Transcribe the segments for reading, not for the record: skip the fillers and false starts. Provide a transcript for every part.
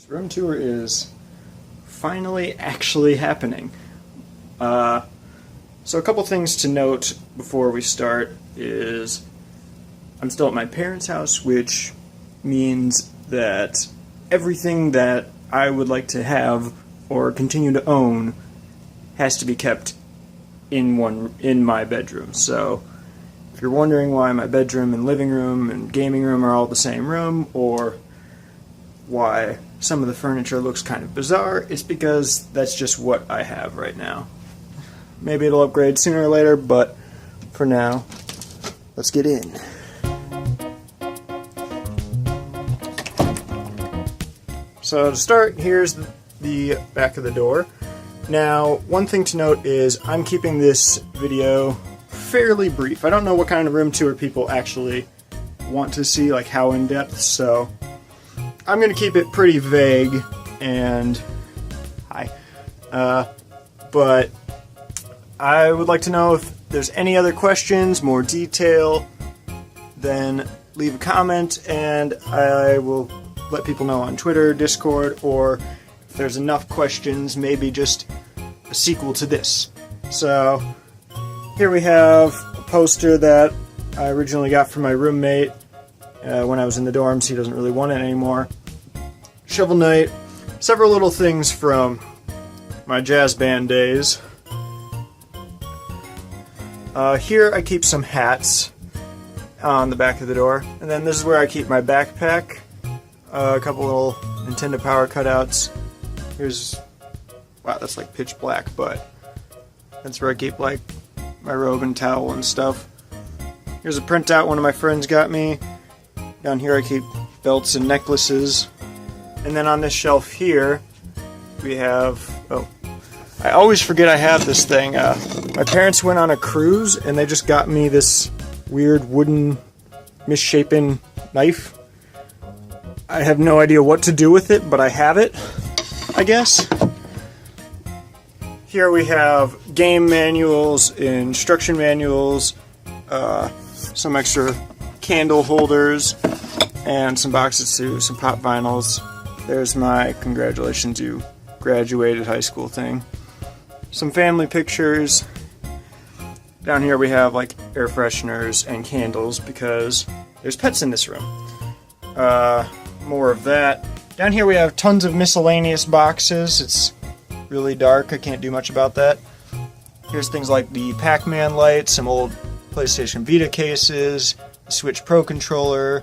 Room tour is finally actually happening. So a couple things to note before we start is I'm still at my parents' house, which means that everything that I would like to have or continue to own has to be kept in my bedroom. So if you're wondering why my bedroom and living room and gaming room are all the same room, or why some of the furniture looks kind of bizarre, it's because that's just what I have right now. Maybe it'll upgrade sooner or later, but for now, let's get in. So to start, here's the back of the door. Now, one thing to note is I'm keeping this video fairly brief. I don't know what kind of room tour people actually want to see, like how in-depth, so I'm going to keep it pretty vague and but I would like to know if there's any other questions, more detail, then leave a comment and I will let people know on Twitter, Discord, or if there's enough questions, maybe just a sequel to this. So here we have a poster that I originally got from my roommate when I was in the dorms. He doesn't really want it anymore. Shovel Knight, several little things from my jazz band days. Here I keep some hats on the back of the door, and then this is where I keep my backpack. A couple little Nintendo Power cutouts. Here's, wow, that's like pitch black, but that's where I keep like my robe and towel and stuff. Here's a printout one of my friends got me. Down here I keep belts and necklaces. And then on this shelf here, we have, oh, I always forget I have this thing. My parents went on a cruise and they just got me this weird wooden misshapen knife. I have no idea what to do with it, but I have it, I guess. Here we have game manuals, instruction manuals, some extra candle holders, and some boxes too, some pop vinyls. There's my congratulations you graduated high school thing. Some family pictures. Down here we have like air fresheners and candles because there's pets in this room. More of that. Down here we have tons of miscellaneous boxes. It's really dark, I can't do much about that. Here's things like the Pac-Man light, some old PlayStation Vita cases, a Switch Pro controller,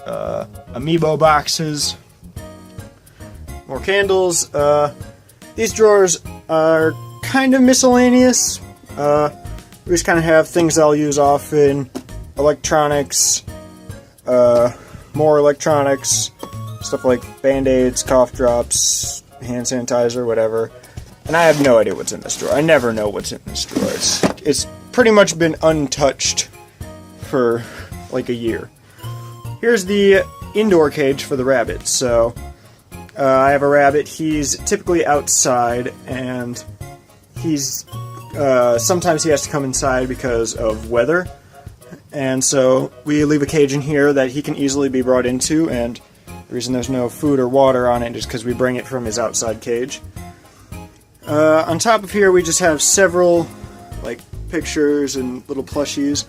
Amiibo boxes, more candles. These drawers are kind of miscellaneous. We just kind of have things I'll use often, electronics, more electronics, stuff like Band-Aids, cough drops, hand sanitizer, whatever. And I have no idea what's in this drawer. I never know what's in this drawer. It's pretty much been untouched for like a year. Here's the indoor cage for the rabbit. So I have a rabbit. He's typically outside, and he's sometimes he has to come inside because of weather. And so we leave a cage in here that he can easily be brought into, and the reason there's no food or water on it is because we bring it from his outside cage. On top of here we just have several like pictures and little plushies.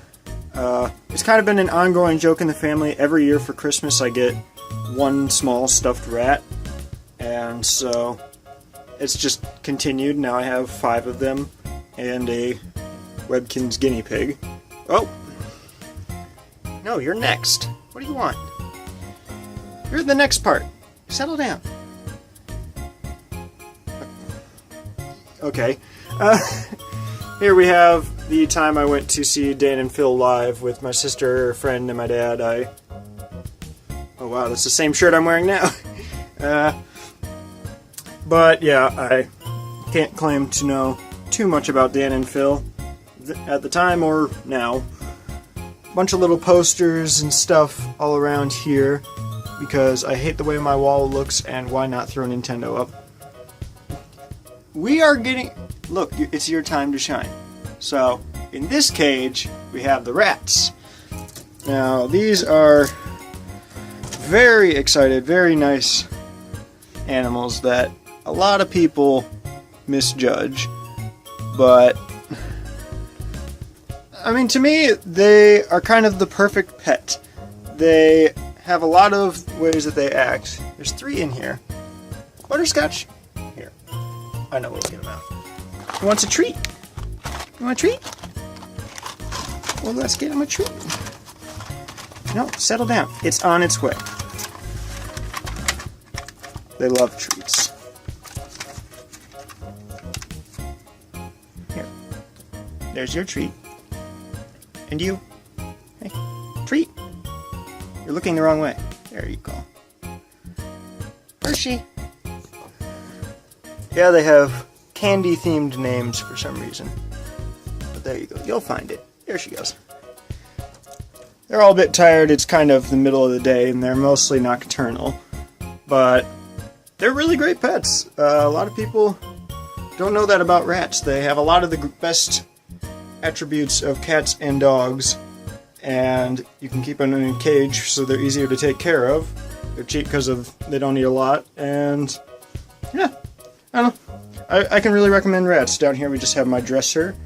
It's kind of been an ongoing joke in the family. Every year for Christmas I get one small stuffed rat, and so it's just continued. Now I have 5 of them and a Webkinz guinea pig. Oh! No, you're next. What do you want? You're the next part. Settle down. Okay. Here we have the time I went to see Dan and Phil live with my sister, her friend, and my dad. Oh wow, that's the same shirt I'm wearing now. But yeah, I can't claim to know too much about Dan and Phil at the time or now. Bunch of little posters and stuff all around here because I hate the way my wall looks, and why not throw Nintendo up? We are getting... Look, it's your time to shine. So, in this cage, we have the rats. Now, these are very excited, very nice animals that a lot of people misjudge, but I mean, to me, they are kind of the perfect pet. They have a lot of ways that they act. There's 3 in here. Butterscotch? Here. I know what'll get him out. He wants a treat. You want a treat? Well, let's get him a treat. No, settle down. It's on its way. They love treats. Here. There's your treat. And you. Hey, treat. You're looking the wrong way. There you go. Hershey. Yeah, they have candy-themed names for some reason. But there you go. You'll find it. There she goes. They're all a bit tired. It's kind of the middle of the day, and they're mostly nocturnal. But they're really great pets. A lot of people don't know that about rats. They have a lot of the best attributes of cats and dogs, and you can keep them in a cage so they're easier to take care of. They're cheap because they don't eat a lot, and yeah, I don't know. I can really recommend rats. Down here we just have my dresser.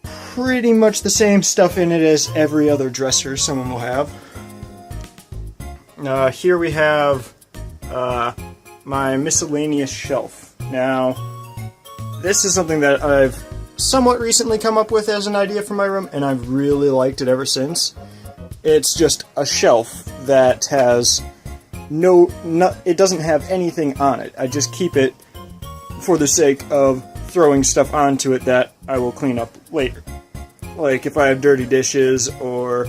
Pretty much the same stuff in it as every other dresser someone will have. Here we have my miscellaneous shelf. Now, this is something that I've somewhat recently come up with as an idea for my room, and I've really liked it ever since. It's just a shelf that has it doesn't have anything on it. I just keep it for the sake of throwing stuff onto it that I will clean up later. Like if I have dirty dishes, or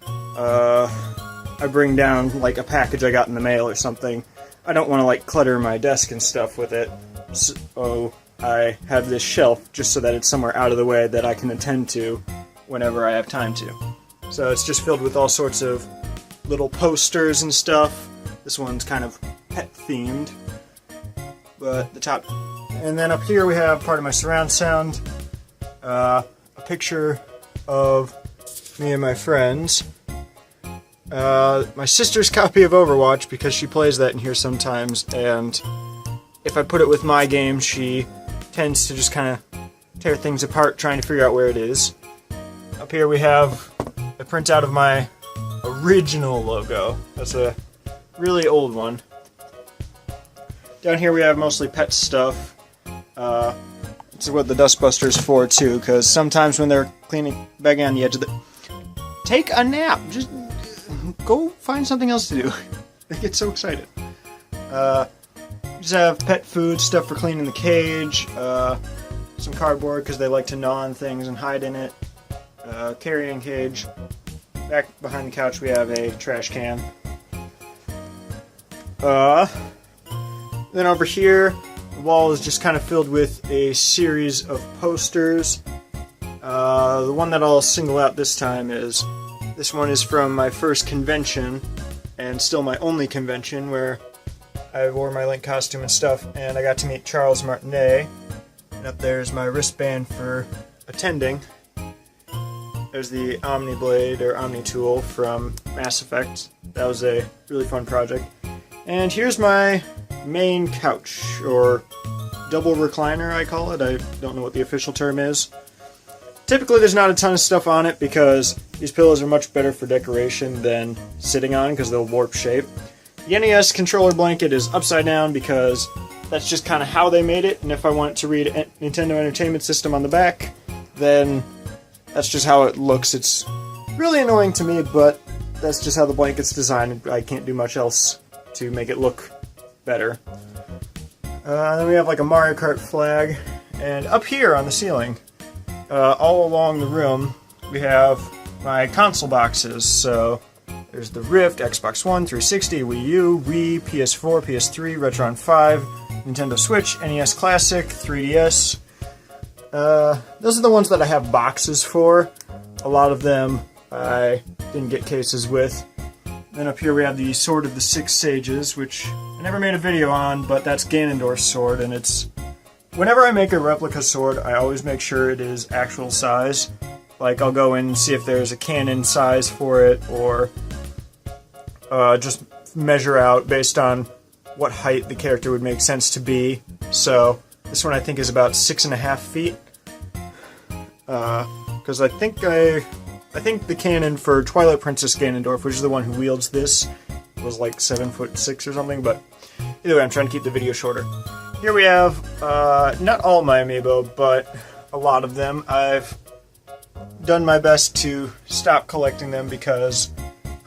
I bring down like a package I got in the mail or something. I don't want to like clutter my desk and stuff with it, so I have this shelf just so that it's somewhere out of the way that I can attend to whenever I have time to. So it's just filled with all sorts of little posters and stuff. This one's kind of pet themed, but the top. And then up here we have part of my surround sound, a picture of me and my friends, my sister's copy of Overwatch, because she plays that in here sometimes, and if I put it with my game, she tends to just kind of tear things apart trying to figure out where it is. Up here we have a printout of my original logo. That's a really old one. Down here we have mostly pet stuff. This is what the dustbuster's for too, because sometimes when they're cleaning, begging on the edge of the... Take a nap! Just go find something else to do. They get so excited. Just have pet food, stuff for cleaning the cage, some cardboard because they like to gnaw on things and hide in it, carrying cage. Back behind the couch we have a trash can. Then over here, the wall is just kind of filled with a series of posters. The one that I'll single out this time is, this one is from my first convention, and still my only convention, where I wore my Link costume and stuff, and I got to meet Charles Martinet. And up there's my wristband for attending. There's the Omni Blade, or Omni Tool, from Mass Effect. That was a really fun project. And here's my main couch, or double recliner I call it. I don't know what the official term is. Typically there's not a ton of stuff on it because these pillows are much better for decoration than sitting on because they'll warp shape. The NES controller blanket is upside down because that's just kind of how they made it, and if I want to read Nintendo Entertainment System on the back, then that's just how it looks. It's really annoying to me, but that's just how the blanket's designed. I can't do much else to make it look better. Then we have like a Mario Kart flag, and up here on the ceiling, all along the room, we have my console boxes. So there's the Rift, Xbox One, 360, Wii U, Wii, PS4, PS3, Retron 5, Nintendo Switch, NES Classic, 3DS. Those are the ones that I have boxes for. A lot of them I didn't get cases with. Then up here we have the Sword of the Six Sages, which I never made a video on, but that's Ganondorf's sword, and it's... Whenever I make a replica sword, I always make sure it is actual size. Like, I'll go in and see if there's a canon size for it, or just measure out based on what height the character would make sense to be. So this one I think is about 6.5 feet. Because I think the canon for Twilight Princess Ganondorf, which is the one who wields this, was like 7'6" or something. But either way, I'm trying to keep the video shorter. Here we have not all my amiibo, but a lot of them. I've done my best to stop collecting them because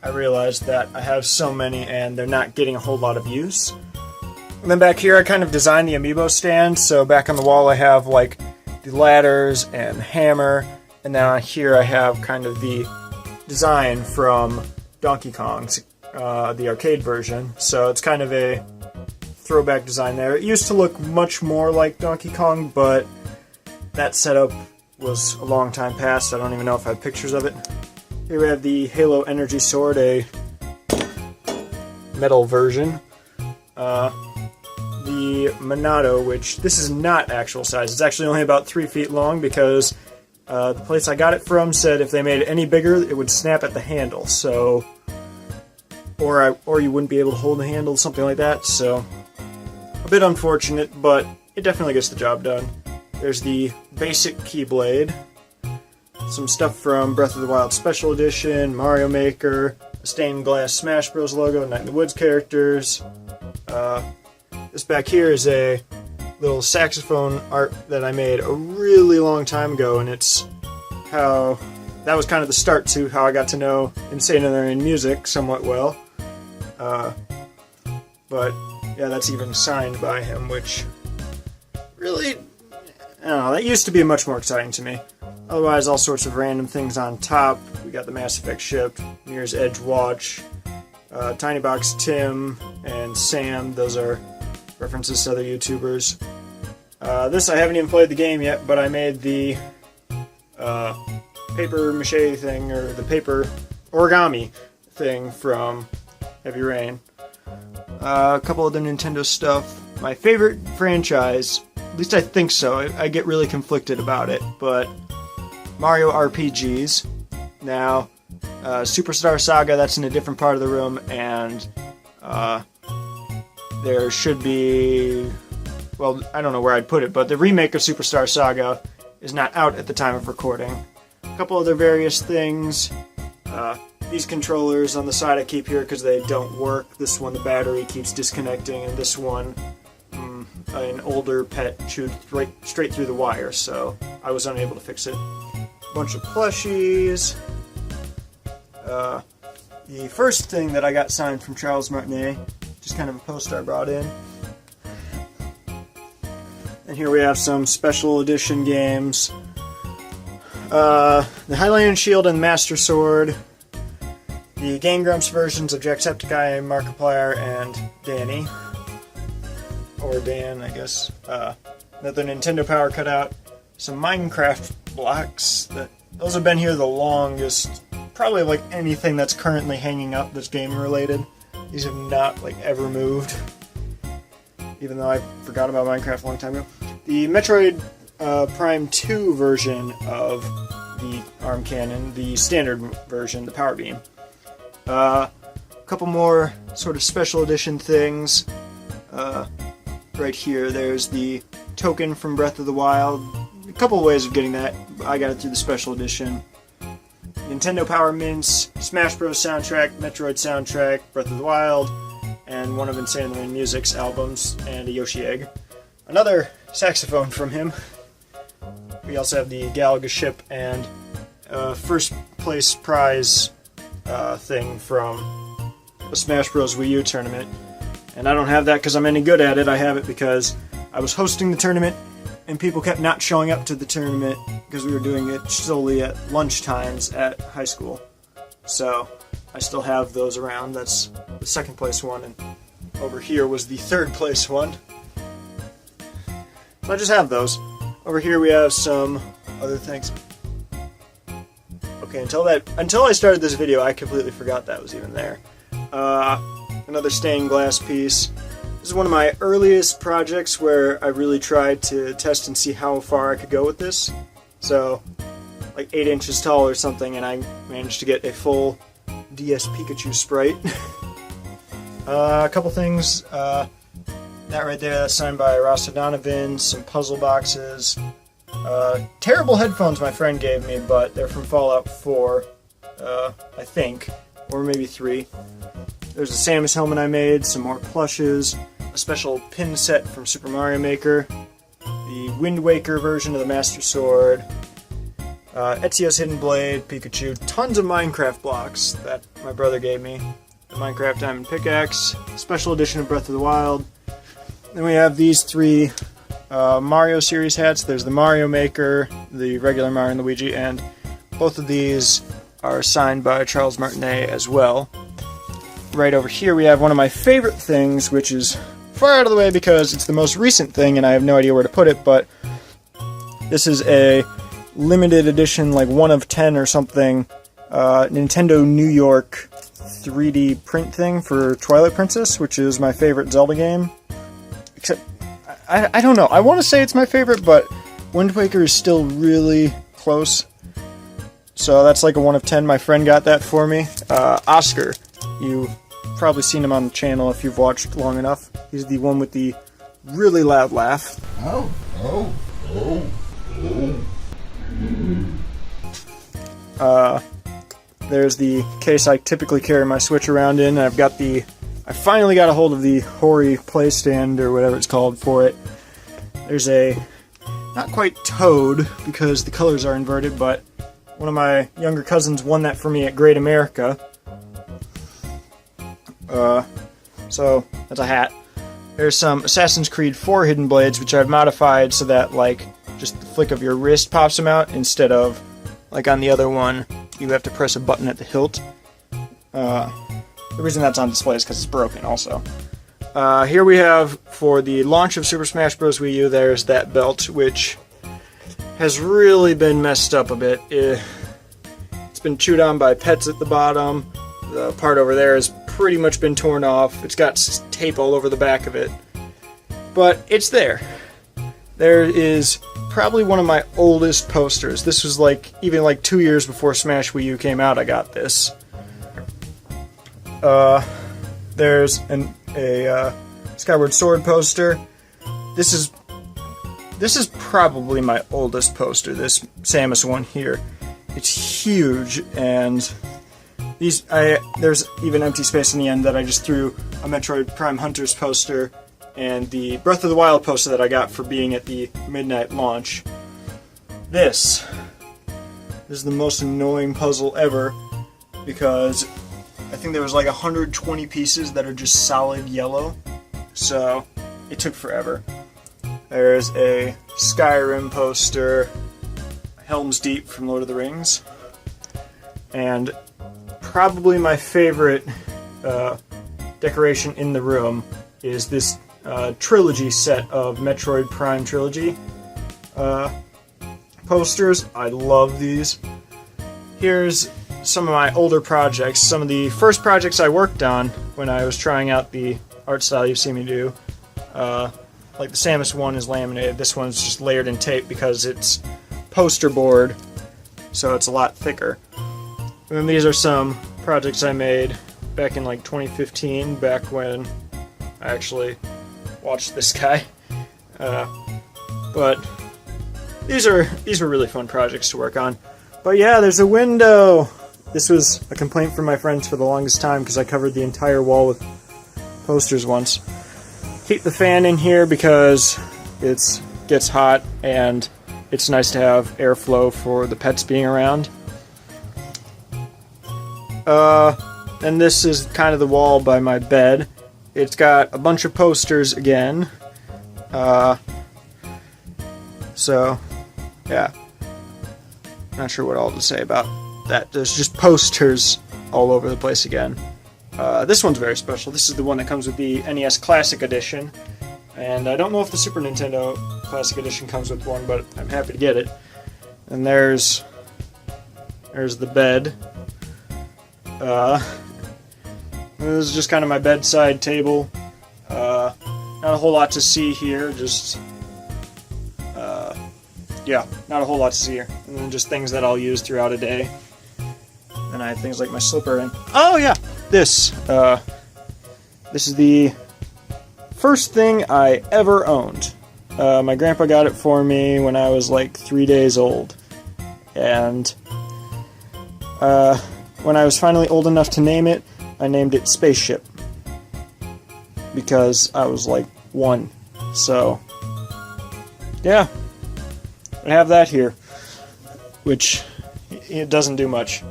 I realized that I have so many and they're not getting a whole lot of use. And then back here I kind of designed the amiibo stand, so back on the wall I have like the ladders and the hammer, and then on here I have kind of the design from Donkey Kong's, the arcade version. So it's kind of a throwback design there. It used to look much more like Donkey Kong, but that setup was a long time past. I don't even know if I have pictures of it. Here we have the Halo Energy Sword, a metal version. The Monado, which this is not actual size. It's actually only about 3 feet long because the place I got it from said if they made it any bigger, it would snap at the handle. So, or you wouldn't be able to hold the handle, something like that. So, a bit unfortunate, but it definitely gets the job done. There's the basic Keyblade, some stuff from Breath of the Wild Special Edition, Mario Maker, a stained glass Smash Bros. Logo, Night in the Woods characters. This back here is a little saxophone art that I made a really long time ago, and it's how that was kind of the start to how I got to know Insane in Music somewhat well. But yeah, that's even signed by him, which really, I don't know, that used to be much more exciting to me. Otherwise, all sorts of random things on top. We got the Mass Effect ship, Mirror's Edge watch, Tiny Box Tim, and Sam. Those are references to other YouTubers. This, I haven't even played the game yet, but I made the paper mache thing, or the paper origami thing from Heavy Rain. A couple other Nintendo stuff. My favorite franchise, at least I think so, I get really conflicted about it, but Mario RPGs. Now, Superstar Saga, that's in a different part of the room, and there should be, well, I don't know where I'd put it, but the remake of Superstar Saga is not out at the time of recording. A couple other various things. These controllers on the side I keep here because they don't work. This one, the battery keeps disconnecting, and this one, an older pet chewed straight through the wire, so I was unable to fix it. A bunch of plushies. The first thing that I got signed from Charles Martinet, just kind of a poster I brought in. And here we have some special edition games. The Hylian Shield and Master Sword. The Game Grumps versions of Jacksepticeye, Markiplier, and Danny. Or Dan, I guess. Another Nintendo Power cutout. Some Minecraft blocks. Those have been here the longest. Probably like anything that's currently hanging up that's gaming related. These have not like ever moved. Even though I forgot about Minecraft a long time ago. The Metroid Prime 2 version of the arm cannon. The standard version, the Power Beam. A couple more sort of special edition things. Right here, there's the token from Breath of the Wild. A couple ways of getting that. I got it through the special edition. Nintendo Power Mints, Smash Bros. Soundtrack, Metroid soundtrack, Breath of the Wild, and one of Insane in Music's albums, and a Yoshi egg. Another saxophone from him. We also have the Galaga ship and first place prize thing from the Smash Bros. Wii U tournament. And I don't have that because I'm any good at it. I have it because I was hosting the tournament and people kept not showing up to the tournament because we were doing it solely at lunch times at high school. So I still have those around. That's the second place one, and over here was the third place one. So I just have those. Over here we have some other things. Okay, until I started this video, I completely forgot that was even there. Another stained glass piece. This is one of my earliest projects where I really tried to test and see how far I could go with this. So, like 8 inches tall or something, and I managed to get a full DS Pikachu sprite. A couple things. That right there, that's signed by Ross O'Donovan, some puzzle boxes. Terrible headphones my friend gave me, but they're from Fallout 4, I think, or maybe 3. There's a Samus helmet I made, some more plushes, a special pin set from Super Mario Maker, the Wind Waker version of the Master Sword, Ezio's Hidden Blade, Pikachu, tons of Minecraft blocks that my brother gave me, the Minecraft Diamond Pickaxe, special edition of Breath of the Wild. Then we have these 3 Mario series hats. There's the Mario Maker, the regular Mario and Luigi, and both of these are signed by Charles Martinet as well. Right over here we have one of my favorite things, which is far out of the way because it's the most recent thing and I have no idea where to put it, but this is a limited edition, like 1 of 10 or something, Nintendo New York 3D print thing for Twilight Princess, which is my favorite Zelda game. Except, I don't know, I want to say it's my favorite, but Wind Waker is still really close. So that's like a 1 of 10. My friend got that for me. Oscar, you've probably seen him on the channel if you've watched long enough. He's the one with the really loud laugh. Oh, oh, oh, oh. There's the case I typically carry my Switch around in. I finally got a hold of the Hori play stand, or whatever it's called, for it. There's a, not quite Toad, because the colors are inverted, but one of my younger cousins won that for me at Great America. So, that's a hat. There's some Assassin's Creed 4 Hidden Blades, which I've modified so that, like, just the flick of your wrist pops them out, instead of, like on the other one, you have to press a button at the hilt. The reason that's on display is because it's broken, also. Here we have, for the launch of Super Smash Bros. Wii U, there's that belt, which has really been messed up a bit. It's been chewed on by pets at the bottom. The part over there has pretty much been torn off. It's got tape all over the back of it. But it's there. There is probably one of my oldest posters. This was like, even like 2 years before Smash Wii U came out, I got this. There's a Skyward Sword poster. This is probably my oldest poster, this Samus one here. It's huge, and there's even empty space in the end that I just threw a Metroid Prime Hunters poster and the Breath of the Wild poster that I got for being at the midnight launch. This is the most annoying puzzle ever, because I think there was like 120 pieces that are just solid yellow, so it took forever. There's a Skyrim poster, Helm's Deep from Lord of the Rings, and probably my favorite decoration in the room is this trilogy set of Metroid Prime Trilogy posters. I love these. Here's some of my older projects, some of the first projects I worked on when I was trying out the art style you've seen me do. Like the Samus one is laminated, this one's just layered in tape because it's poster board, so it's a lot thicker. And then these are some projects I made back in like 2015, back when I actually watched this guy. But these were really fun projects to work on. But yeah, there's a window! This was a complaint from my friends for the longest time because I covered the entire wall with posters once. Keep the fan in here because it gets hot and it's nice to have airflow for the pets being around. And this is kind of the wall by my bed. It's got a bunch of posters again. So, yeah. Not sure what all to say about that. There's just posters all over the place again. This one's very special. This is the one that comes with the NES Classic Edition. And I don't know if the Super Nintendo Classic Edition comes with one, but I'm happy to get it. And there's the bed. This is just kind of my bedside table. Not a whole lot to see here, yeah, not a whole lot to see here. And then just things that I'll use throughout a day. And I have things like my slipper and... Oh yeah! This is the first thing I ever owned. My grandpa got it for me when I was like 3 days old. And when I was finally old enough to name it, I named it Spaceship. Because I was like 1. So, yeah. I have that here. Which, it doesn't do much.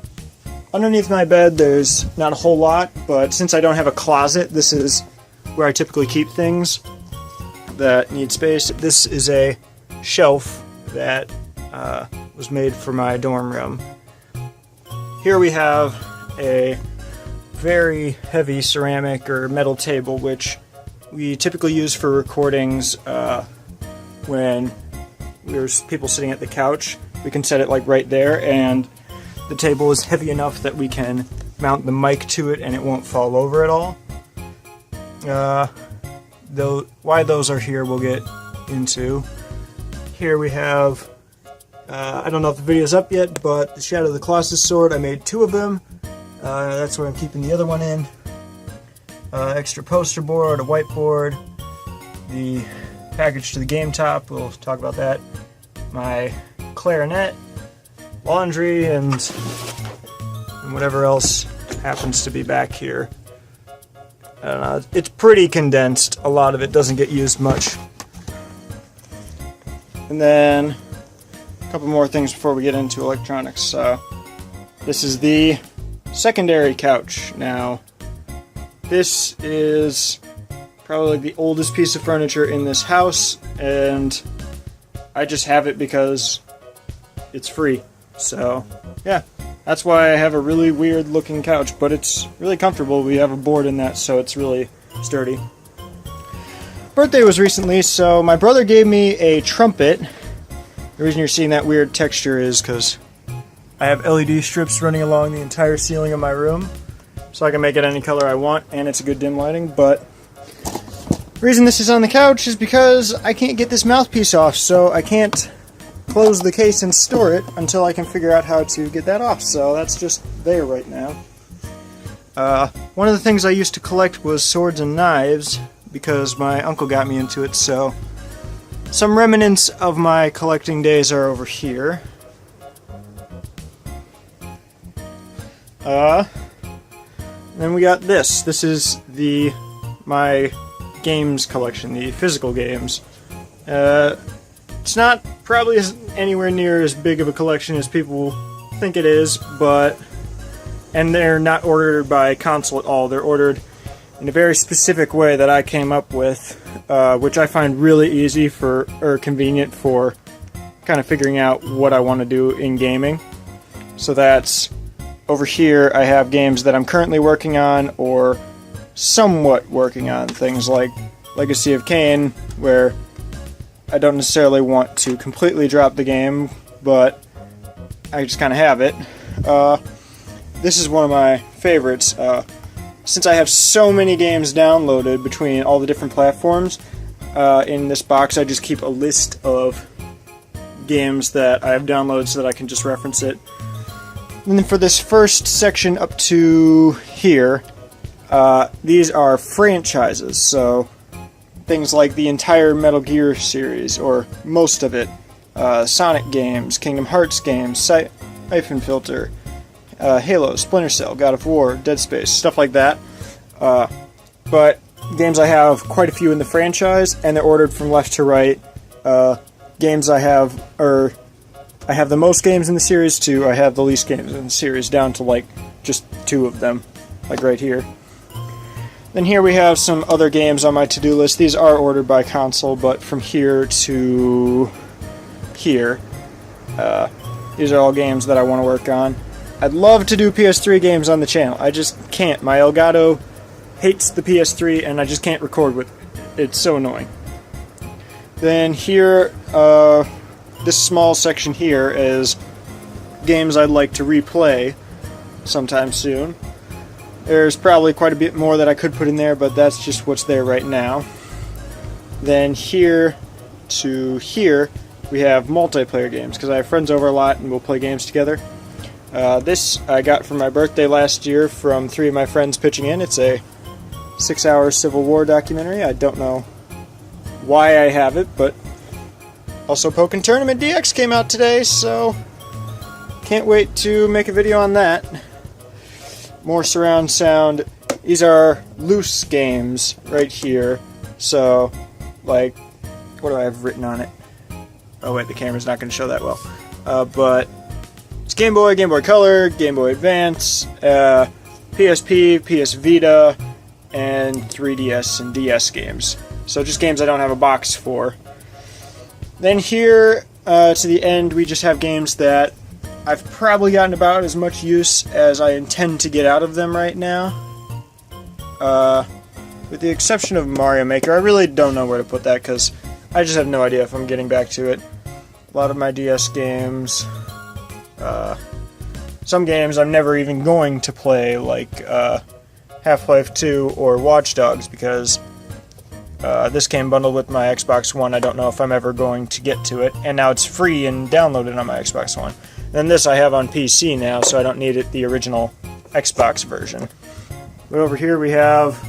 Underneath my bed, there's not a whole lot, but since I don't have a closet, this is where I typically keep things that need space. This is a shelf that was made for my dorm room. Here we have a very heavy ceramic or metal table, which we typically use for recordings when there's people sitting at the couch. We can set it like right there, and the table is heavy enough that we can mount the mic to it and it won't fall over at all. Though why those are here we'll get into. Here we have, I don't know if the video's up yet, but the Shadow of the Colossus sword. I made 2 of them. That's where I'm keeping the other one in. Extra poster board, a whiteboard, the package to the game top, we'll talk about that. My clarinet, laundry, and whatever else happens to be back here. I don't know, it's pretty condensed. A lot of it doesn't get used much. And then a couple more things before we get into electronics. This is the secondary couch. Now, this is probably like the oldest piece of furniture in this house, and I just have it because it's free. So, yeah, that's why I have a really weird looking couch, but it's really comfortable. We have a board in that, so it's really sturdy. Birthday was recently, so my brother gave me a trumpet. The reason you're seeing that weird texture is because I have LED strips running along the entire ceiling of my room, so I can make it any color I want, and it's a good dim lighting. But the reason this is on the couch is because I can't get this mouthpiece off, so I can't close the case and store it until I can figure out how to get that off, so that's just there right now. One of the things I used to collect was swords and knives, because my uncle got me into it, so some remnants of my collecting days are over here. Then we got this. This is my games collection, the physical games. It's not probably anywhere near as big of a collection as people think it is, and they're not ordered by console at all. They're ordered in a very specific way that I came up with, which I find really easy or convenient for kind of figuring out what I want to do in gaming. So that's over here. I have games that I'm currently working on or somewhat working on. Things like Legacy of Kain, where I don't necessarily want to completely drop the game, but I just kind of have it. This is one of my favorites. Since I have so many games downloaded between all the different platforms, in this box I just keep a list of games that I have downloaded so that I can just reference it. And then for this first section up to here, these are franchises, so things like the entire Metal Gear series, or most of it, Sonic games, Kingdom Hearts games, Siphon Filter, Halo, Splinter Cell, God of War, Dead Space, stuff like that. But games I have quite a few in the franchise, and they're ordered from left to right. Games I have the most games in the series to I have the least games in the series, down to like just 2 of them, like right here. Then here we have some other games on my to-do list. These are ordered by console, but from here to here, these are all games that I want to work on. I'd love to do PS3 games on the channel. I just can't. My Elgato hates the PS3, and I just can't record with it. It's so annoying. Then here, this small section here is games I'd like to replay sometime soon. There's probably quite a bit more that I could put in there, but that's just what's there right now. Then here to here, we have multiplayer games, because I have friends over a lot and we'll play games together. This I got for my birthday last year from 3 of my friends pitching in. It's a 6-hour Civil War documentary. I don't know why I have it, but also Pokken Tournament DX came out today, so can't wait to make a video on that. More surround sound. These are loose games right here, so like, what do I have written on it? Oh wait, the camera's not going to show that well. But it's Game Boy, Game Boy Color, Game Boy Advance, PSP, PS Vita, and 3DS and DS games. So just games I don't have a box for. Then here, to the end, we just have games that I've probably gotten about as much use as I intend to get out of them right now. With the exception of Mario Maker, I really don't know where to put that because I just have no idea if I'm getting back to it. A lot of my DS games, some games I'm never even going to play, like Half-Life 2 or Watch Dogs, because this came bundled with my Xbox One. I don't know if I'm ever going to get to it, and now it's free and downloaded on my Xbox One. And this I have on PC now, so I don't need it, the original Xbox version. But over here we have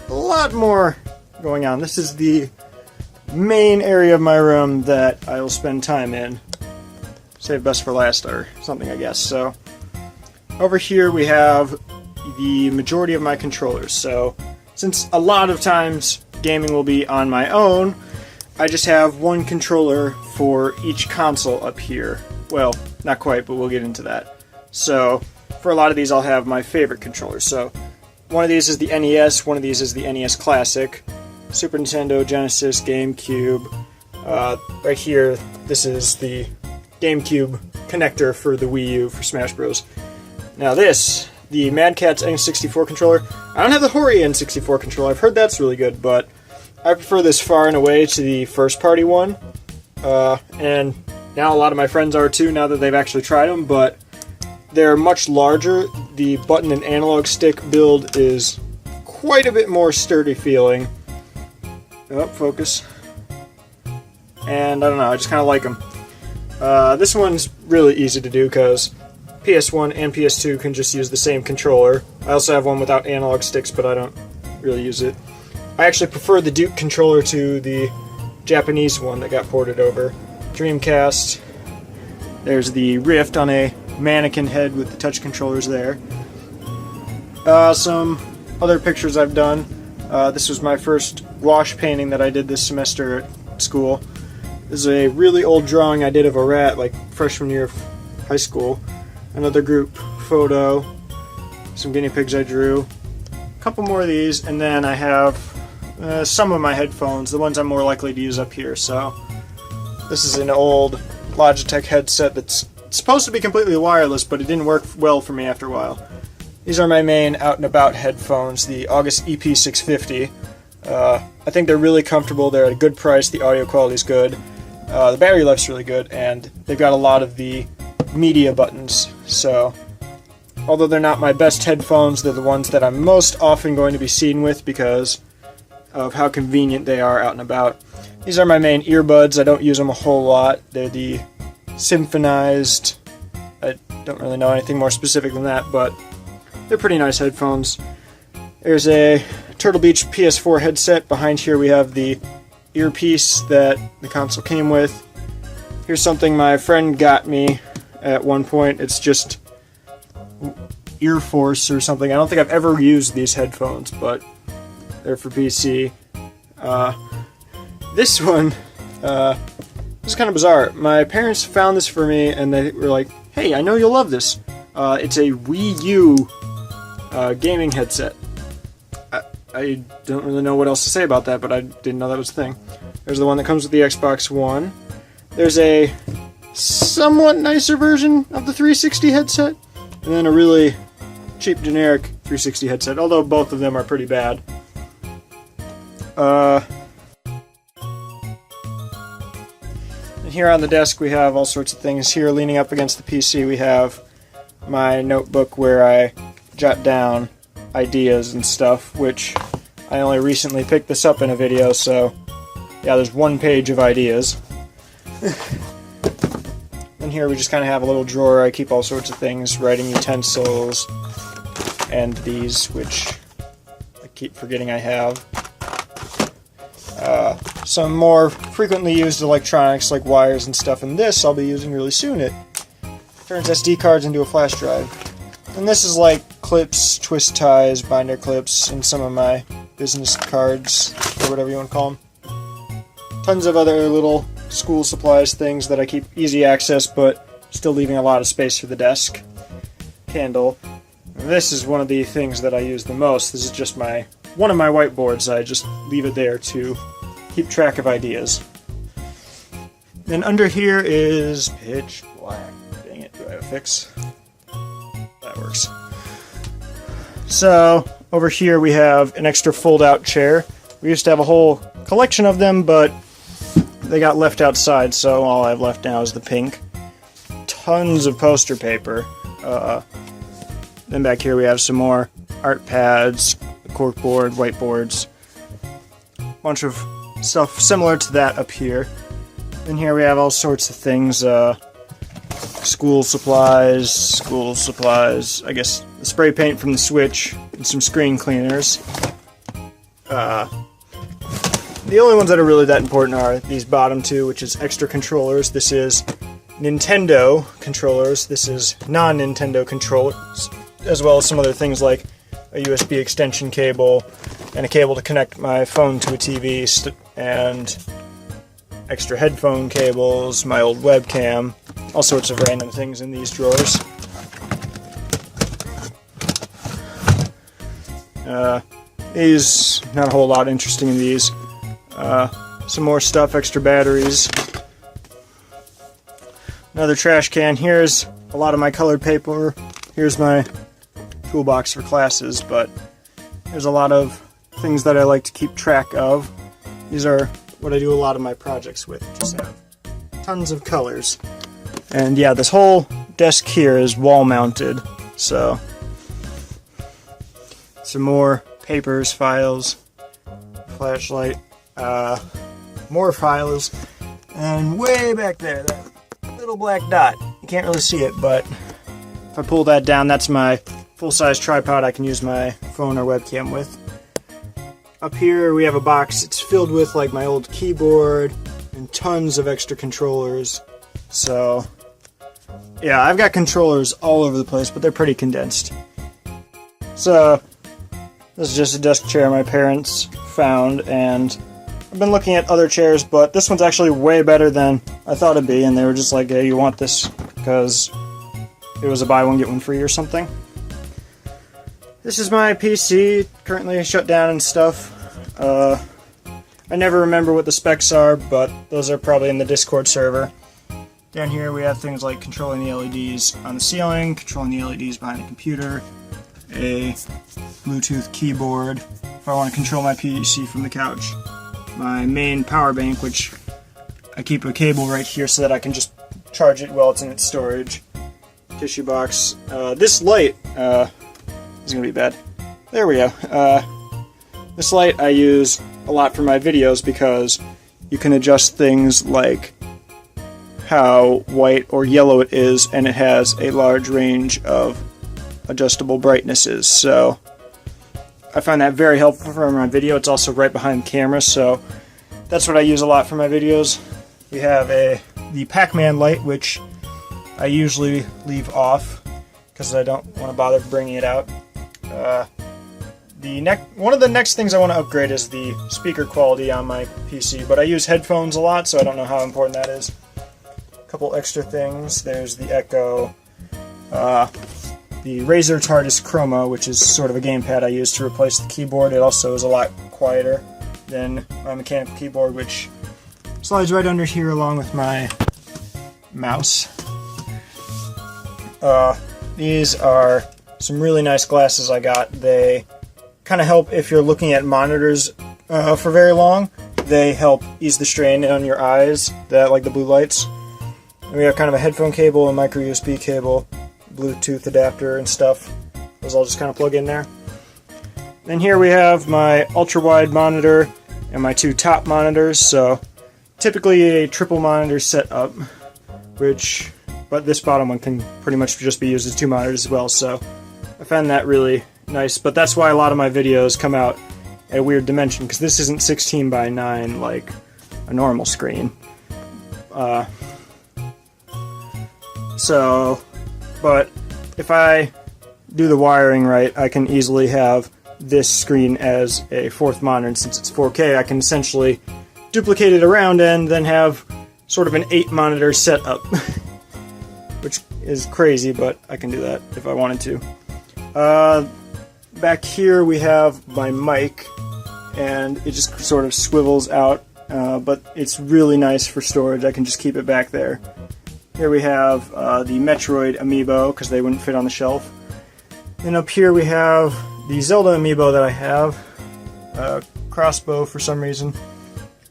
a lot more going on. This is the main area of my room that I will spend time in. Save best for last or something, I guess. So over here we have the majority of my controllers. So since a lot of times gaming will be on my own, I just have one controller for each console up here. Well, not quite, but we'll get into that. So for a lot of these I'll have my favorite controllers. So one of these is the NES, one of these is the NES Classic, Super Nintendo, Genesis, GameCube. Right here, this is the GameCube connector for the Wii U for Smash Bros. Now this, the Mad Catz N64 controller. I don't have the Hori N64 controller. I've heard that's really good, but I prefer this far and away to the first party one. And now a lot of my friends are too, now that they've actually tried them, but they're much larger. The button and analog stick build is quite a bit more sturdy feeling. Oh, focus. And I don't know, I just kind of like them. This one's really easy to do because PS1 and PS2 can just use the same controller. I also have one without analog sticks, but I don't really use it. I actually prefer the Duke controller to the Japanese one that got ported over. Dreamcast. There's the Rift on a mannequin head with the touch controllers there. Some other pictures I've done. This was my first gouache painting that I did this semester at school. This is a really old drawing I did of a rat, like freshman year of high school. Another group photo. Some guinea pigs I drew. A couple more of these, and then I have some of my headphones, the ones I'm more likely to use up here. So this is an old Logitech headset that's supposed to be completely wireless, but it didn't work well for me after a while. These are my main out and about headphones, the August EP650. I think they're really comfortable, they're at a good price, the audio quality is good, the battery life's really good, and they've got a lot of the media buttons. So although they're not my best headphones, they're the ones that I'm most often going to be seen with because of how convenient they are out and about. These are my main earbuds. I don't use them a whole lot. They're the Symphonized. I don't really know anything more specific than that, but they're pretty nice headphones. There's a Turtle Beach PS4 headset. Behind here we have the earpiece that the console came with. Here's something my friend got me at one point. It's just Ear Force or something. I don't think I've ever used these headphones, but they're for PC. This one, this is kind of bizarre. My parents found this for me, and they were like, hey, I know you'll love this. It's a Wii U gaming headset. I don't really know what else to say about that, but I didn't know that was a thing. There's the one that comes with the Xbox One. There's a somewhat nicer version of the 360 headset, and then a really cheap generic 360 headset, although both of them are pretty bad. And here on the desk we have all sorts of things. Here leaning up against the PC we have my notebook where I jot down ideas and stuff, which I only recently picked this up in a video, so yeah, there's one page of ideas. And here we just kind of have a little drawer. I keep all sorts of things, writing utensils, and these, which keep forgetting I have. Some more frequently used electronics like wires and stuff, and this I'll be using really soon. It turns SD cards into a flash drive. And this is like clips, twist ties, binder clips, and some of my business cards, or whatever you want to call them. Tons of other little school supplies, things that I keep easy access, but still leaving a lot of space for the desk. Candle. This is one of the things that I use the most. This is just one of my whiteboards. I just leave it there to keep track of ideas. Then under here is pitch black. Dang it, do I have a fix? That works. So, over here we have an extra fold-out chair. We used to have a whole collection of them, but they got left outside, so all I have left now is the pink. Tons of poster paper. Then back here we have some more art pads, corkboard, whiteboards. Bunch of stuff similar to that up here. Then here we have all sorts of things. School supplies, I guess the spray paint from the Switch, and some screen cleaners. The only ones that are really that important are these bottom two, which is extra controllers. This is Nintendo controllers. This is non-Nintendo controllers, as well as some other things like a USB extension cable and a cable to connect my phone to a TV, and extra headphone cables, my old webcam, all sorts of random things in these drawers. These, not a whole lot interesting in these. Some more stuff, extra batteries. Another trash can. Here's a lot of my colored paper. Here's my toolbox for classes, but there's a lot of things that I like to keep track of. These are what I do a lot of my projects with. Just have tons of colors. And yeah, this whole desk here is wall mounted, so some more papers, files, flashlight, more files, and way back there, that little black dot. You can't really see it, but if I pull that down, that's my full-size tripod I can use my phone or webcam with. Up here we have a box. It's filled with like my old keyboard and tons of extra controllers. So yeah, I've got controllers all over the place, but they're pretty condensed. So this is just a desk chair my parents found, and I've been looking at other chairs, but this one's actually way better than I thought it'd be, and they were just like, hey, you want this because it was a buy one get one free or something. This is my PC, currently shut down and stuff. I never remember what the specs are, but those are probably in the Discord server. Down here we have things like controlling the LEDs on the ceiling, controlling the LEDs behind the computer, a Bluetooth keyboard if I want to control my PC from the couch, my main power bank, which I keep a cable right here so that I can just charge it while it's in its storage, tissue box. This light is going to be bad. There we go. This light I use a lot for my videos because you can adjust things like how white or yellow it is, and it has a large range of adjustable brightnesses. So I find that very helpful for my video. It's also right behind the camera, so that's what I use a lot for my videos. We have the Pac-Man light, which I usually leave off because I don't want to bother bringing it out. One of the next things I want to upgrade is the speaker quality on my PC, but I use headphones a lot, so I don't know how important that is. A couple extra things. There's the Echo, the Razer TARDIS Chroma, which is sort of a gamepad I use to replace the keyboard. It also is a lot quieter than my mechanical keyboard, which slides right under here along with my mouse. These are some really nice glasses I got. They kind of help if you're looking at monitors for very long. They help ease the strain on your eyes, like the blue lights. And we have kind of a headphone cable, a micro USB cable, Bluetooth adapter and stuff. Those all just kind of plug in there. Then here we have my ultra-wide monitor and my two top monitors. So typically a triple monitor setup, but this bottom one can pretty much just be used as two monitors as well. So I found that really nice, but that's why a lot of my videos come out at a weird dimension, because this isn't 16 by 9 like a normal screen. But if I do the wiring right, I can easily have this screen as a fourth monitor, and since it's 4K, I can essentially duplicate it around and then have sort of an 8-monitor setup, which is crazy, but I can do that if I wanted to. Back here we have my mic, and it just sort of swivels out, but it's really nice for storage. I can just keep it back there. Here we have the Metroid amiibo, because they wouldn't fit on the shelf. And up here we have the Zelda amiibo that I have, crossbow for some reason.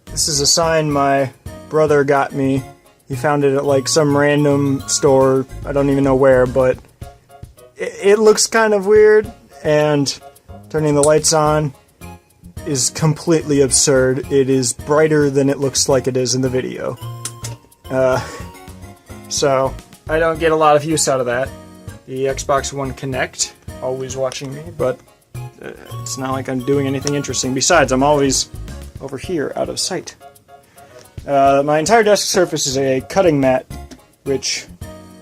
This is a sign my brother got me. He found it at like some random store, I don't even know where, but it looks kind of weird, and turning the lights on is completely absurd. It is brighter than it looks like it is in the video. So I don't get a lot of use out of that. The Xbox One Connect, always watching me, but it's not like I'm doing anything interesting. Besides, I'm always over here, out of sight. My entire desk surface is a cutting mat, which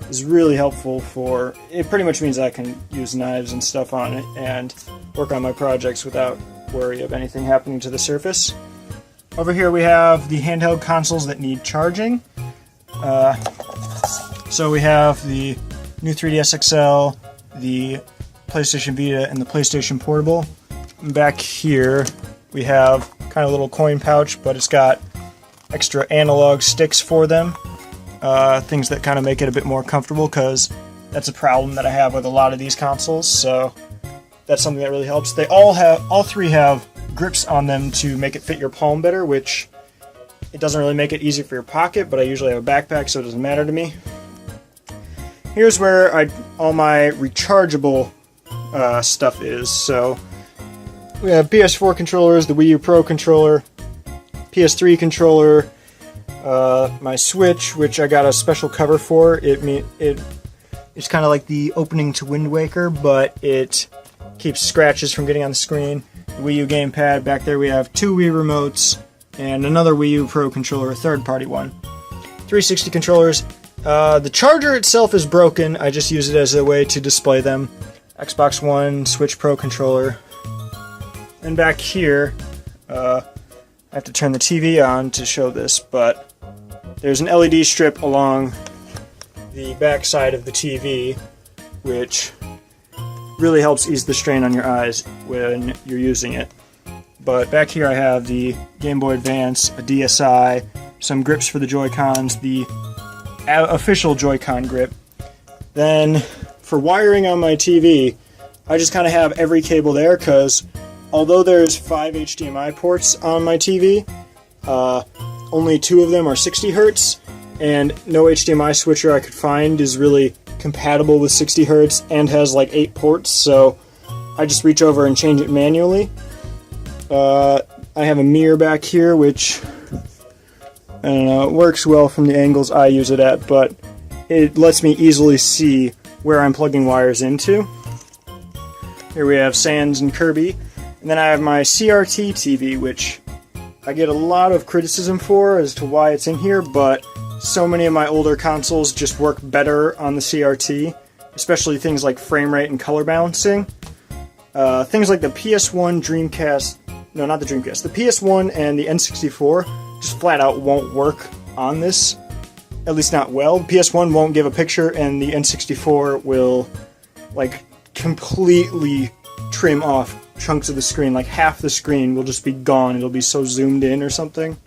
is really helpful for... It pretty much means I can use knives and stuff on it and work on my projects without worry of anything happening to the surface. Over here we have the handheld consoles that need charging. So we have the new 3DS XL, the PlayStation Vita, and the PlayStation Portable. Back here we have kind of a little coin pouch, but it's got extra analog sticks for them. Things that kind of make it a bit more comfortable, because that's a problem that I have with a lot of these consoles, so that's something that really helps. They all three have grips on them to make it fit your palm better, which it doesn't really make it easy for your pocket, but I usually have a backpack, so it doesn't matter to me. Here's where all my rechargeable stuff is. So we have PS4 controllers, the Wii U Pro controller, PS3 controller, my Switch, which I got a special cover for. It's kind of like the opening to Wind Waker, but it keeps scratches from getting on the screen. The Wii U gamepad. Back there we have 2 Wii remotes and another Wii U Pro controller, a third-party one. 360 controllers. The charger itself is broken. I just use it as a way to display them. Xbox One, Switch Pro controller. And back here, I have to turn the TV on to show this, but there's an LED strip along the back side of the TV, which really helps ease the strain on your eyes when you're using it. But back here I have the Game Boy Advance, a DSi, some grips for the Joy-Cons, the official Joy-Con grip. Then for wiring on my TV, I just kind of have every cable there, because although there's 5 HDMI ports on my TV, only 2 of them are 60 Hz, and no HDMI switcher I could find is really compatible with 60 Hz and has like 8 ports, so I just reach over and change it manually. I have a mirror back here, which, I don't know, it works well from the angles I use it at, but it lets me easily see where I'm plugging wires into. Here we have Sans and Kirby. And then I have my CRT TV, which I get a lot of criticism for as to why it's in here, but so many of my older consoles just work better on the CRT, especially things like frame rate and color balancing. Things like the PS1, Dreamcast, no, not the Dreamcast, the PS1 and the N64 just flat out won't work on this, at least not well. The PS1 won't give a picture, and the N64 will, like, completely trim off chunks of the screen. Like, half the screen will just be gone. It'll be so zoomed in or something.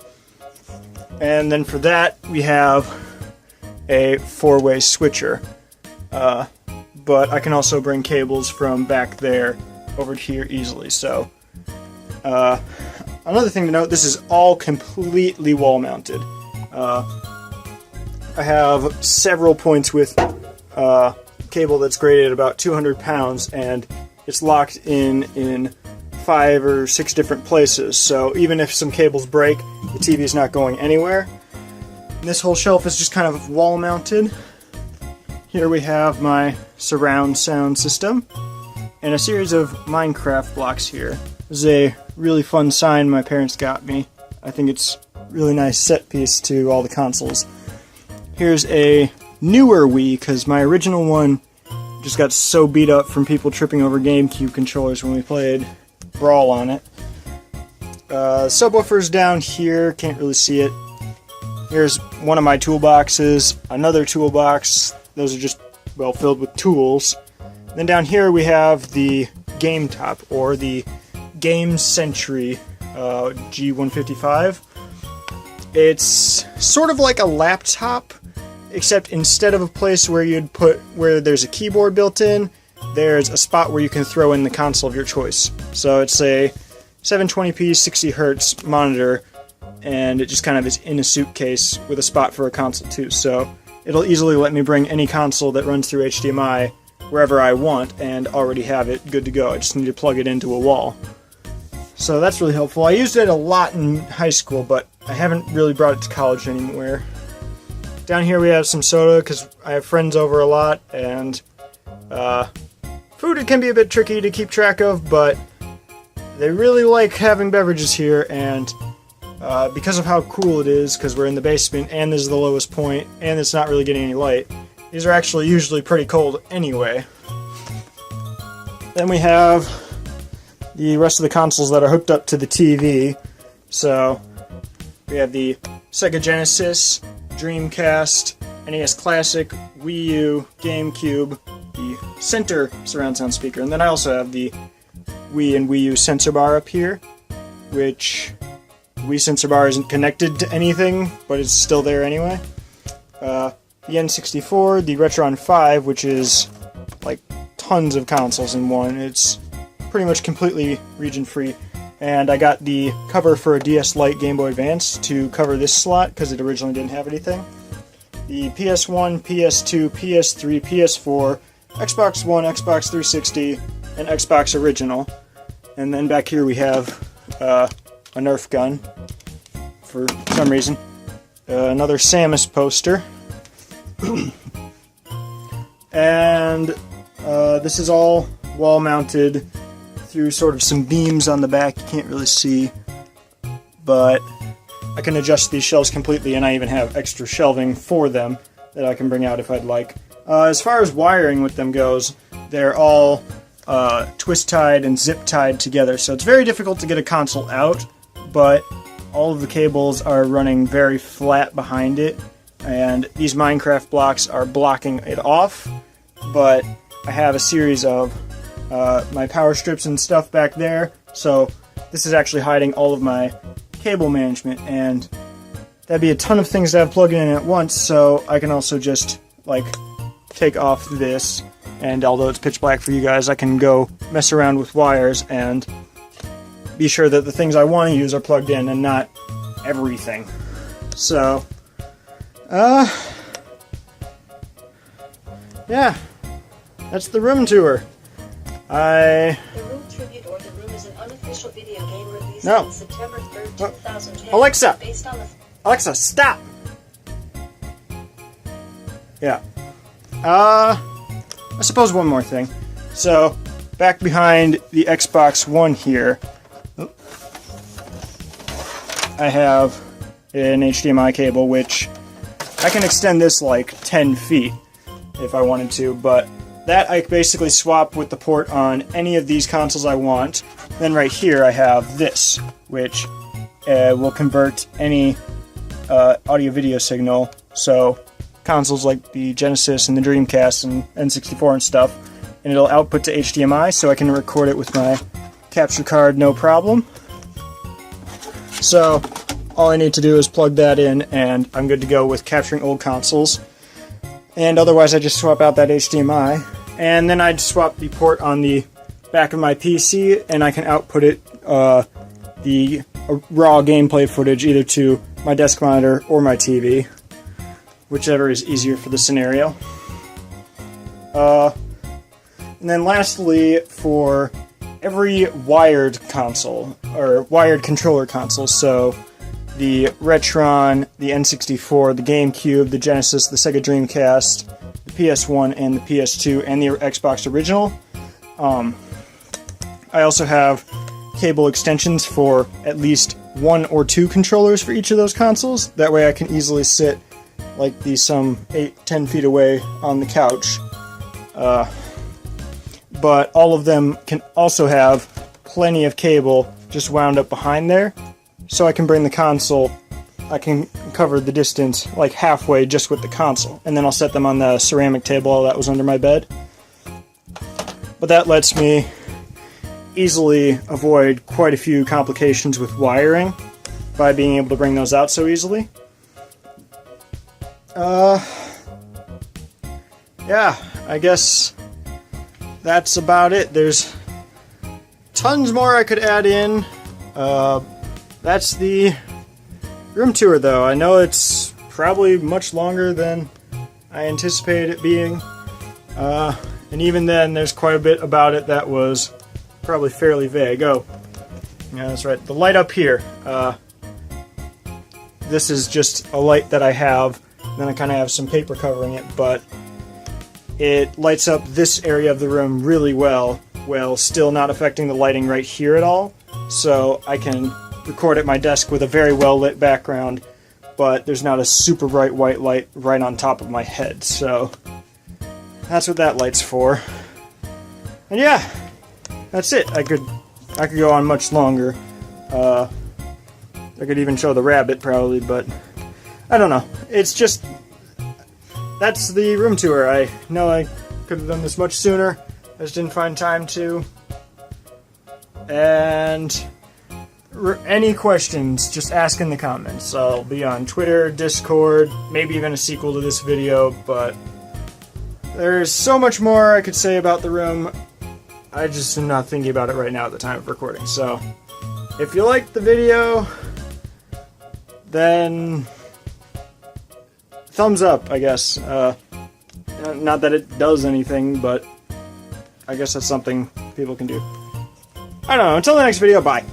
And then for that, we have a 4-way switcher. But I can also bring cables from back there over here easily. So, another thing to note, this is all completely wall-mounted. I have several points with cable that's graded at about 200 pounds, and it's locked in 5 or 6 different places, so even if some cables break, the TV is not going anywhere. And this whole shelf is just kind of wall-mounted. Here we have my surround sound system, and a series of Minecraft blocks here. This is a really fun sign my parents got me. I think it's a really nice set piece to all the consoles. Here's a newer Wii, because my original one just got so beat up from people tripping over GameCube controllers when we played Brawl on it. Subwoofer's down here, can't really see it. Here's one of my toolboxes, another toolbox. Those are just, well, filled with tools. Then down here we have the Game Top, or the Game Century G155. It's sort of like a laptop, except instead of a place where you'd put where there's a keyboard built in, there's a spot where you can throw in the console of your choice. So it's a 720p 60Hz monitor, and it just kind of is in a suitcase with a spot for a console too. So it'll easily let me bring any console that runs through HDMI wherever I want and already have it good to go. I just need to plug it into a wall. So that's really helpful. I used it a lot in high school, but I haven't really brought it to college anywhere. Down here we have some soda, because I have friends over a lot, and food it can be a bit tricky to keep track of, but they really like having beverages here, and because of how cool it is, because we're in the basement, and this is the lowest point, and it's not really getting any light, these are actually usually pretty cold anyway. Then we have the rest of the consoles that are hooked up to the TV. So we have the Sega Genesis, Dreamcast, NES Classic, Wii U, GameCube, the center surround sound speaker, and then I also have the Wii and Wii U sensor bar up here, which the Wii sensor bar isn't connected to anything, but it's still there anyway. The N64, the Retron 5, which is like tons of consoles in one. It's pretty much completely region-free. And I got the cover for a DS Lite Game Boy Advance to cover this slot, because it originally didn't have anything. The PS1, PS2, PS3, PS4, Xbox One, Xbox 360, and Xbox Original. And then back here we have a Nerf gun, for some reason. Another Samus poster. And this is all wall-mounted through sort of some beams on the back. You can't really see, but I can adjust these shelves completely, and I even have extra shelving for them that I can bring out if I'd like. As far as wiring with them goes, they're all twist-tied and zip-tied together, so it's very difficult to get a console out, but all of the cables are running very flat behind it, and these Minecraft blocks are blocking it off, but I have a series of my power strips and stuff back there, so this is actually hiding all of my cable management, and that'd be a ton of things to have plugged in at once, so I can also just, like, take off this, and although it's pitch black for you guys, I can go mess around with wires and be sure that the things I want to use are plugged in and not everything. So, yeah, that's the room tour. The Room Tribute, or The Room, is an unofficial video game released on September 3rd, 2010. Alexa! Based on the... Alexa, stop! Yeah. I suppose one more thing. So, back behind the Xbox One here, I have an HDMI cable, which I can extend this like 10 feet if I wanted to, but that I basically swap with the port on any of these consoles I want. Then right here I have this, which will convert any audio-video signal, so consoles like the Genesis and the Dreamcast and N64 and stuff, and it'll output to HDMI, so I can record it with my capture card no problem. So all I need to do is plug that in, and I'm good to go with capturing old consoles. And otherwise I just swap out that HDMI, and then I'd swap the port on the back of my PC, and I can output it, the raw gameplay footage, either to my desk monitor or my TV, whichever is easier for the scenario. And then lastly, for every wired console, or wired controller console, so the Retron, the N64, the GameCube, the Genesis, the Sega Dreamcast, the PS1, and the PS2, and the Xbox Original. I also have cable extensions for at least 1 or 2 controllers for each of those consoles. That way I can easily sit like these some 8-10 feet away on the couch. But all of them can also have plenty of cable just wound up behind there, so I can bring the console, I can cover the distance like halfway just with the console, and then I'll set them on the ceramic table that was under my bed. But that lets me easily avoid quite a few complications with wiring by being able to bring those out so easily. Yeah, I guess that's about it. There's tons more I could add in. That's the room tour, though. I know it's probably much longer than I anticipated it being. And even then, there's quite a bit about it that was probably fairly vague. Oh, yeah, that's right. The light up here. This is just a light that I have. Then I kind of have some paper covering it, but it lights up this area of the room really well, while still not affecting the lighting right here at all. So I can record at my desk with a very well lit background, but there's not a super bright white light right on top of my head. So that's what that light's for. And yeah, that's it. I could go on much longer. I could even show the rabbit probably, but I don't know. It's just, that's the room tour. I know I could have done this much sooner. I just didn't find time to. And any questions, just ask in the comments. I'll be on Twitter, Discord, maybe even a sequel to this video, but there's so much more I could say about the room. I just am not thinking about it right now at the time of recording. So if you liked the video, then thumbs up, I guess. Not that it does anything, but I guess that's something people can do. I don't know. Until the next video, bye.